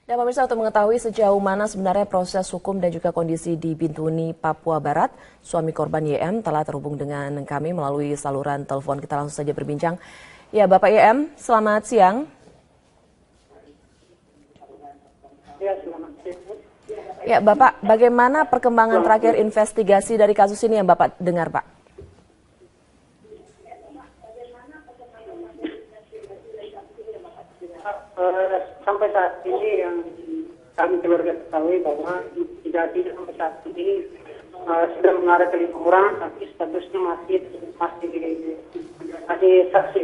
Dan pemirsa, untuk mengetahui sejauh mana sebenarnya proses hukum dan juga kondisi di Bintuni, Papua Barat, suami korban YM telah terhubung dengan kami melalui saluran telepon. Kita langsung saja berbincang. Ya, Bapak YM, selamat siang. Ya, selamat siang. Ya, Bapak, bagaimana perkembangan terakhir investigasi dari kasus ini yang Bapak dengar, Pak? Sampai saat ini yang kami keluarga ketahui bahwa investigasi sampai saat ini sudah mengarah ke 5 orang, tapi statusnya masih saksi.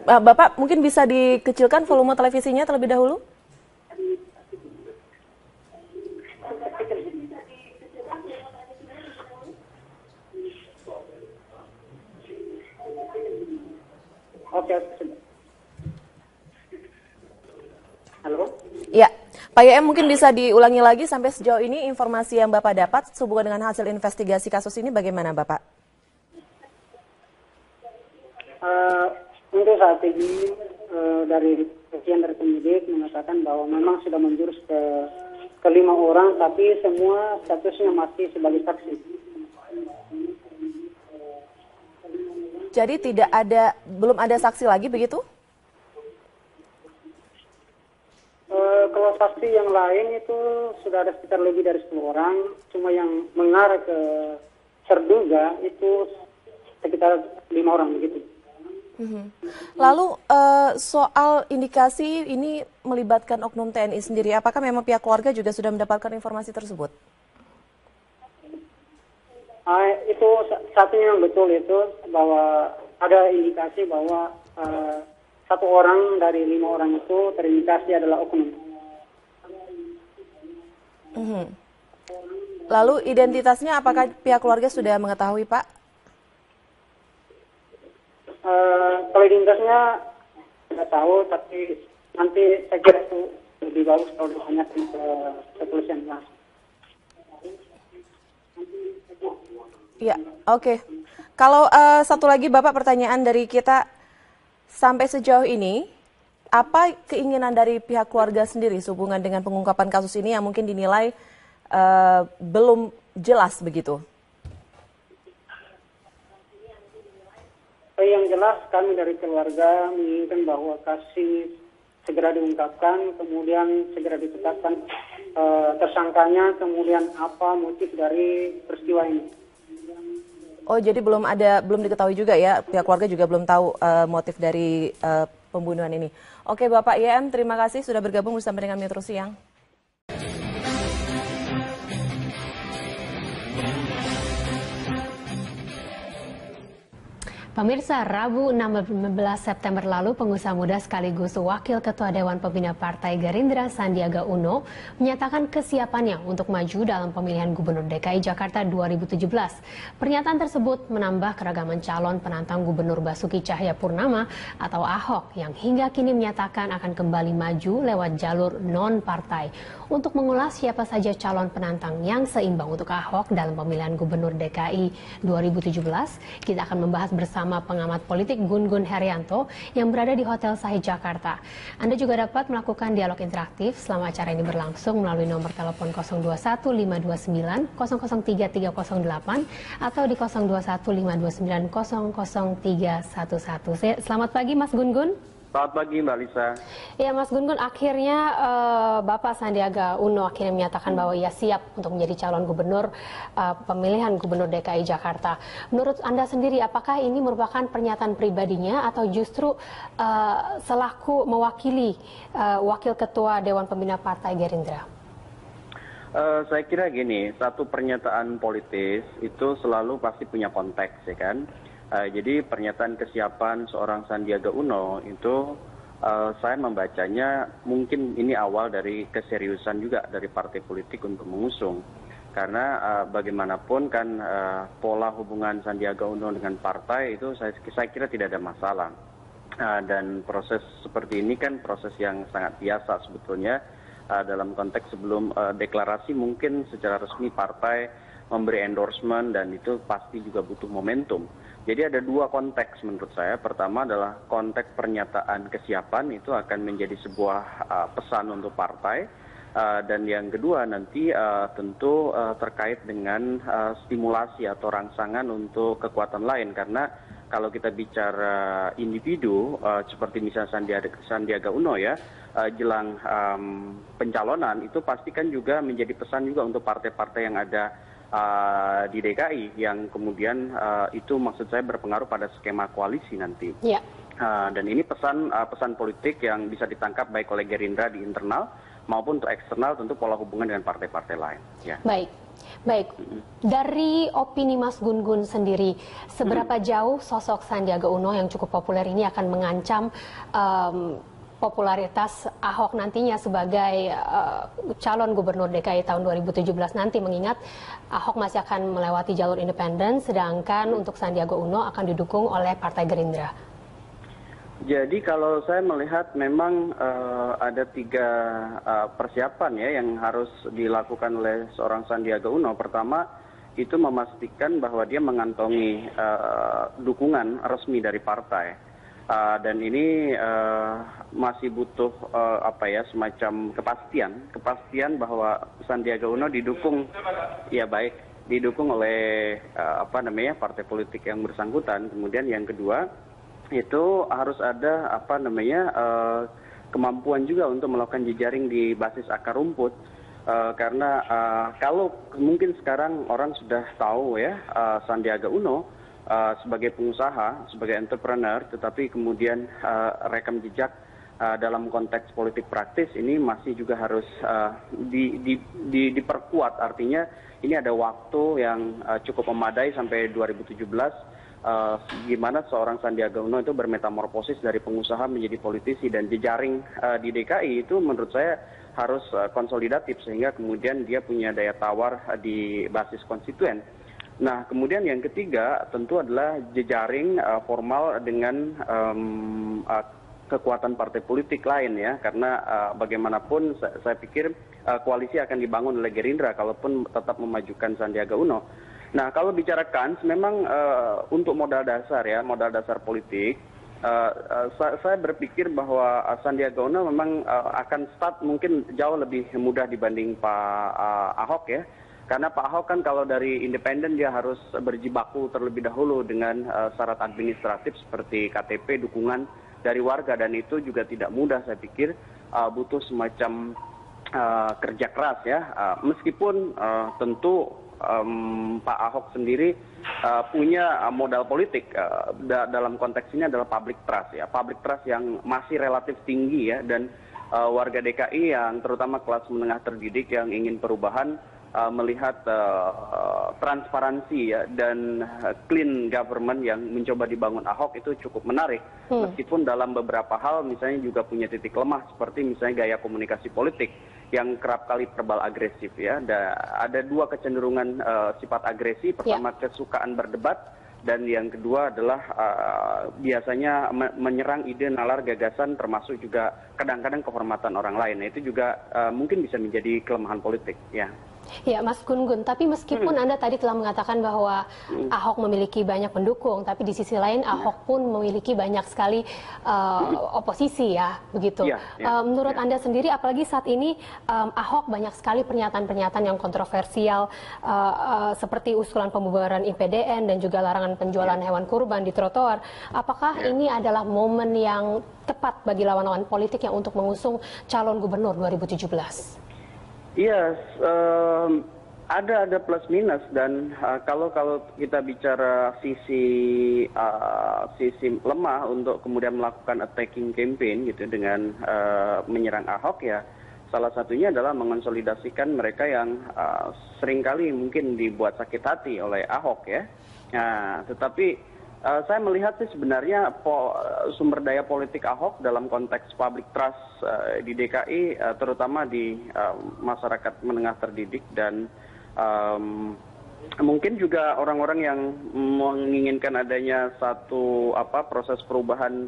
Bapak mungkin bisa dikecilkan volume televisinya terlebih dahulu? Oke, sudah. Halo? Ya, Pak YM mungkin bisa diulangi lagi sampai sejauh ini informasi yang Bapak dapat sehubungan dengan hasil investigasi kasus ini bagaimana, Bapak? Untuk saat ini dari sekian dari penyidik mengatakan bahwa memang sudah menjurus ke 5 orang, tapi semua statusnya masih sebagai saksi. Jadi belum ada saksi lagi begitu? Kalau saksi yang lain itu sudah ada sekitar lebih dari 10 orang, cuma yang mengarah ke terduga itu sekitar 5 orang begitu. Lalu soal indikasi ini melibatkan oknum TNI sendiri, apakah memang pihak keluarga juga sudah mendapatkan informasi tersebut? Itu satunya yang betul itu bahwa ada indikasi bahwa 1 orang dari 5 orang itu terindikasi adalah oknum. Lalu identitasnya apakah pihak keluarga sudah mengetahui, Pak? Kalau identitasnya tidak tahu, tapi nanti saya kira itu lebih bagus kalau ditanyakan ke kepolisian mas. Ya, oke. Kalau satu lagi Bapak, pertanyaan dari kita, sampai sejauh ini apa keinginan dari pihak keluarga sendiri sehubungan dengan pengungkapan kasus ini yang mungkin dinilai belum jelas begitu? Yang jelas kami dari keluarga menginginkan bahwa kasus segera diungkapkan, kemudian segera ditetapkan tersangkanya, kemudian apa motif dari peristiwa ini. Oh, jadi belum diketahui juga ya, pihak keluarga juga belum tahu motif dari pembunuhan ini. Oke, Bapak YM, terima kasih sudah bergabung bersama dengan Metro Siang. Pemirsa, Rabu 16 September lalu, pengusaha muda sekaligus Wakil Ketua Dewan Pembina Partai Gerindra Sandiaga Uno menyatakan kesiapannya untuk maju dalam pemilihan Gubernur DKI Jakarta 2017. Pernyataan tersebut menambah keragaman calon penantang Gubernur Basuki Cahayapurnama atau Ahok yang hingga kini menyatakan akan kembali maju lewat jalur non-partai. Untuk mengulas siapa saja calon penantang yang seimbang untuk Ahok dalam pemilihan Gubernur DKI 2017, kita akan membahas bersama pengamat politik Gun-Gun Herianto yang berada di Hotel Sahid Jakarta. Anda juga dapat melakukan dialog interaktif selama acara ini berlangsung melalui nomor telepon 021 529 003308 atau di 021 529 00311. Selamat pagi Mas Gun-Gun. Selamat pagi Mbak Lisa. Ya Mas Gun-Gun, akhirnya Bapak Sandiaga Uno akhirnya menyatakan bahwa ia siap untuk menjadi calon gubernur pemilihan Gubernur DKI Jakarta. Menurut Anda sendiri, apakah ini merupakan pernyataan pribadinya atau justru selaku mewakili Wakil Ketua Dewan Pembina Partai Gerindra? Saya kira gini, satu pernyataan politis itu selalu pasti punya konteks, ya kan? Jadi pernyataan kesiapan seorang Sandiaga Uno itu saya membacanya mungkin ini awal dari keseriusan juga dari partai politik untuk mengusung. Karena bagaimanapun kan pola hubungan Sandiaga Uno dengan partai itu saya kira tidak ada masalah. Dan proses seperti ini kan proses yang sangat biasa sebetulnya dalam konteks sebelum deklarasi mungkin secara resmi partai memberi endorsement dan itu pasti juga butuh momentum. Jadi ada dua konteks menurut saya. Pertama adalah konteks pernyataan kesiapan itu akan menjadi sebuah pesan untuk partai. Dan yang kedua nanti tentu terkait dengan stimulasi atau rangsangan untuk kekuatan lain. Karena kalau kita bicara individu seperti misalnya Sandiaga Uno ya, jelang pencalonan itu pasti kan juga menjadi pesan juga untuk partai-partai yang ada di DKI yang kemudian itu maksud saya berpengaruh pada skema koalisi nanti. Ya. Dan ini pesan politik yang bisa ditangkap baik oleh Gerindra di internal maupun untuk eksternal tentu pola hubungan dengan partai-partai lain. Ya. Baik. Dari opini Mas Gun-Gun sendiri, seberapa jauh sosok Sandiaga Uno yang cukup populer ini akan mengancam popularitas Ahok nantinya sebagai calon gubernur DKI tahun 2017 nanti, mengingat Ahok masih akan melewati jalur independen, sedangkan untuk Sandiaga Uno akan didukung oleh Partai Gerindra. Jadi kalau saya melihat memang ada 3 persiapan ya yang harus dilakukan oleh seorang Sandiaga Uno. Pertama itu memastikan bahwa dia mengantongi dukungan resmi dari partai. Dan ini masih butuh semacam kepastian bahwa Sandiaga Uno didukung oleh partai politik yang bersangkutan. Kemudian yang kedua itu harus ada kemampuan juga untuk melakukan jejaring di basis akar rumput. Karena kalau mungkin sekarang orang sudah tahu ya Sandiaga Uno sebagai pengusaha, sebagai entrepreneur, tetapi kemudian rekam jejak dalam konteks politik praktis ini masih juga harus diperkuat. Artinya ini ada waktu yang cukup memadai sampai 2017 gimana seorang Sandiaga Uno itu bermetamorfosis dari pengusaha menjadi politisi, dan jejaring di DKI itu menurut saya harus konsolidatif sehingga kemudian dia punya daya tawar di basis konstituen. Nah, kemudian yang ketiga tentu adalah jejaring formal dengan kekuatan partai politik lain ya, karena bagaimanapun saya pikir koalisi akan dibangun oleh Gerindra kalaupun tetap memajukan Sandiaga Uno. Nah, kalau bicara kans, memang untuk modal dasar politik, saya berpikir bahwa Sandiaga Uno memang akan start mungkin jauh lebih mudah dibanding Pak Ahok ya. Karena Pak Ahok kan kalau dari independen dia harus berjibaku terlebih dahulu dengan syarat administratif seperti KTP, dukungan dari warga, dan itu juga tidak mudah saya pikir, butuh semacam kerja keras ya. Meskipun tentu Pak Ahok sendiri punya modal politik dalam konteks ini adalah public trust ya, public trust yang masih relatif tinggi ya, dan warga DKI yang terutama kelas menengah terdidik yang ingin perubahan melihat transparansi ya dan clean government yang mencoba dibangun Ahok itu cukup menarik, meskipun dalam beberapa hal misalnya juga punya titik lemah seperti misalnya gaya komunikasi politik yang kerap kali verbal agresif ya. Ada 2 kecenderungan sifat agresi. Pertama kesukaan berdebat, dan yang kedua adalah biasanya menyerang ide, nalar, gagasan, termasuk juga kadang-kadang kehormatan orang lain. Nah, itu juga mungkin bisa menjadi kelemahan politik ya. Ya, Mas Gun-Gun, tapi meskipun Anda tadi telah mengatakan bahwa Ahok memiliki banyak pendukung, tapi di sisi lain Ahok pun memiliki banyak sekali oposisi ya, begitu. Menurut Anda sendiri, apalagi saat ini Ahok banyak sekali pernyataan-pernyataan yang kontroversial seperti usulan pembubaran IPDN dan juga larangan penjualan hewan kurban di trotoar. Apakah ini adalah momen yang tepat bagi lawan-lawan politik yang untuk mengusung calon gubernur 2017? Iya, ada plus minus, dan kalau kita bicara sisi lemah untuk kemudian melakukan attacking campaign gitu dengan menyerang Ahok ya, salah satunya adalah mengonsolidasikan mereka yang seringkali mungkin dibuat sakit hati oleh Ahok ya. Nah, tetapi saya melihat sih sebenarnya sumber daya politik Ahok dalam konteks public trust di DKI, terutama di masyarakat menengah terdidik, dan mungkin juga orang-orang yang menginginkan adanya satu proses perubahan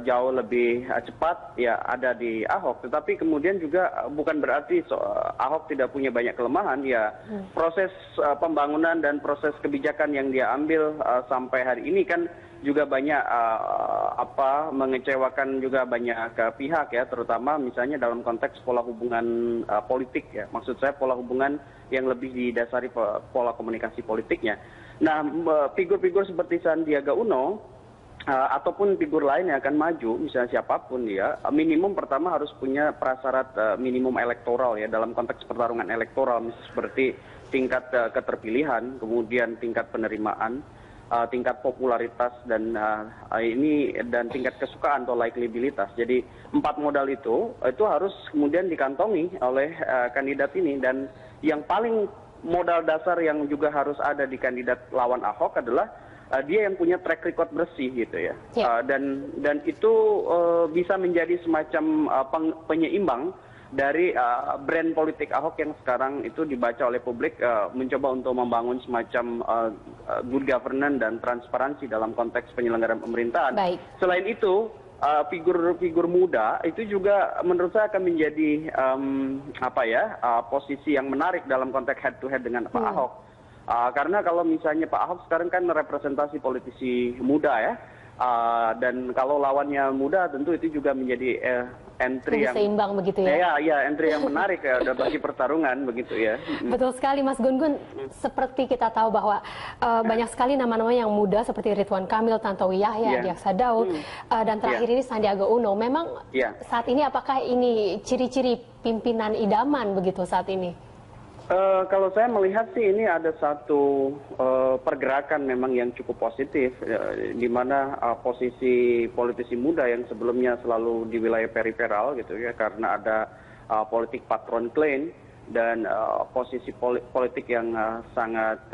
jauh lebih cepat ya ada di Ahok. Tetapi kemudian juga bukan berarti Ahok tidak punya banyak kelemahan. Ya proses pembangunan dan proses kebijakan yang dia ambil sampai hari ini kan juga banyak mengecewakan juga banyak pihak ya, terutama misalnya dalam konteks pola hubungan politik ya. Maksud saya pola hubungan yang lebih didasari pola komunikasi politiknya. Nah, figur-figur seperti Sandiaga Uno ataupun figur lain yang akan maju, misalnya siapapun dia, minimum pertama harus punya prasyarat minimum elektoral ya, dalam konteks pertarungan elektoral, misalnya seperti tingkat keterpilihan, kemudian tingkat penerimaan, tingkat popularitas dan tingkat kesukaan atau likabilitas. Jadi 4 modal itu harus kemudian dikantongi oleh kandidat ini, dan yang paling modal dasar yang juga harus ada di kandidat lawan Ahok adalah dia yang punya track record bersih gitu ya. Dan itu bisa menjadi semacam penyeimbang dari brand politik Ahok yang sekarang itu dibaca oleh publik mencoba untuk membangun semacam good governance dan transparansi dalam konteks penyelenggaraan pemerintahan. Baik. Selain itu figur-figur muda itu juga menurut saya akan menjadi posisi yang menarik dalam konteks head to head dengan Pak Ahok. Karena kalau misalnya Pak Ahok sekarang kan representasi politisi muda ya, dan kalau lawannya muda tentu itu juga menjadi entry yang seimbang begitu ya. Ya, entry yang menarik ya bagi pertarungan begitu ya. Betul sekali Mas Gun-Gun. Seperti kita tahu bahwa banyak sekali nama-nama yang muda seperti Ridwan Kamil, Tantowi Yahya, Diaksa Daud, dan terakhir ini Sandiaga Uno. Memang saat ini apakah ini ciri-ciri pimpinan idaman begitu saat ini? Kalau saya melihat sih ini ada satu pergerakan memang yang cukup positif, di mana posisi politisi muda yang sebelumnya selalu di wilayah periferal gitu ya, karena ada politik patron claim dan posisi politik yang sangat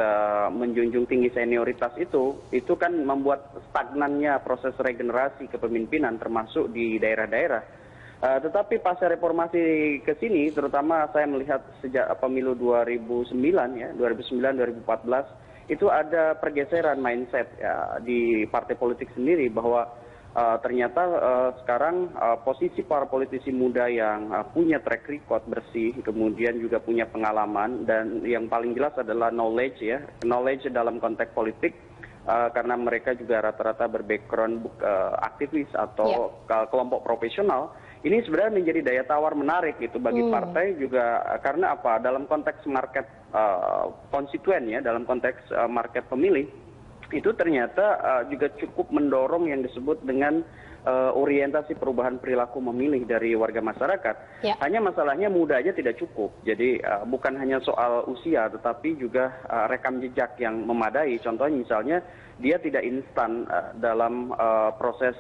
menjunjung tinggi senioritas itu kan membuat stagnannya proses regenerasi kepemimpinan termasuk di daerah-daerah. Tetapi pasca reformasi ke sini, terutama saya melihat sejak pemilu 2009 ya, 2009-2014, itu ada pergeseran mindset ya, di partai politik sendiri bahwa ternyata sekarang posisi para politisi muda yang punya track record bersih, kemudian juga punya pengalaman, dan yang paling jelas adalah knowledge ya, knowledge dalam konteks politik. Karena mereka juga rata-rata berbackground aktivis atau kelompok profesional, ini sebenarnya menjadi daya tawar menarik gitu bagi partai juga, karena apa? Dalam konteks market konstituen ya, dalam konteks market pemilih, itu ternyata juga cukup mendorong yang disebut dengan orientasi perubahan perilaku memilih dari warga masyarakat. Hanya masalahnya muda aja tidak cukup. Jadi bukan hanya soal usia, tetapi juga rekam jejak yang memadai. Contohnya misalnya dia tidak instan dalam proses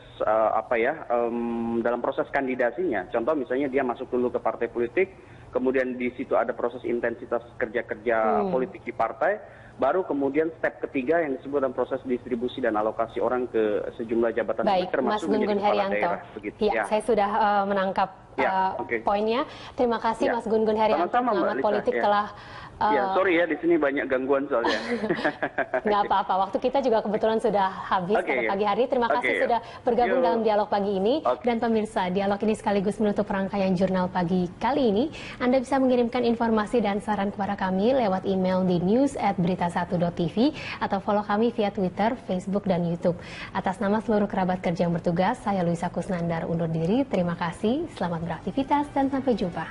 dalam proses kandidasinya. Contoh misalnya dia masuk dulu ke partai politik, kemudian di situ ada proses intensitas kerja-kerja politik di partai. Baru kemudian step ketiga yang disebut dalam proses distribusi dan alokasi orang ke sejumlah jabatan termasuk menjadi kepala daerah. Begitu. Saya sudah menangkap poinnya. Terima kasih Mas Gun-Gun Herianto, pengamat politik telah sorry ya, di sini banyak gangguan soalnya. Nggak apa-apa, waktu kita juga kebetulan sudah habis pada pagi hari. Terima kasih sudah bergabung dalam dialog pagi ini. Dan pemirsa, dialog ini sekaligus menutup rangkaian jurnal pagi kali ini. Anda bisa mengirimkan informasi dan saran kepada kami lewat email di news@berita1.tv atau follow kami via Twitter, Facebook, dan YouTube. Atas nama seluruh kerabat kerja yang bertugas, saya Luisa Kusnandar undur diri. Terima kasih, selamat beraktivitas, dan sampai jumpa.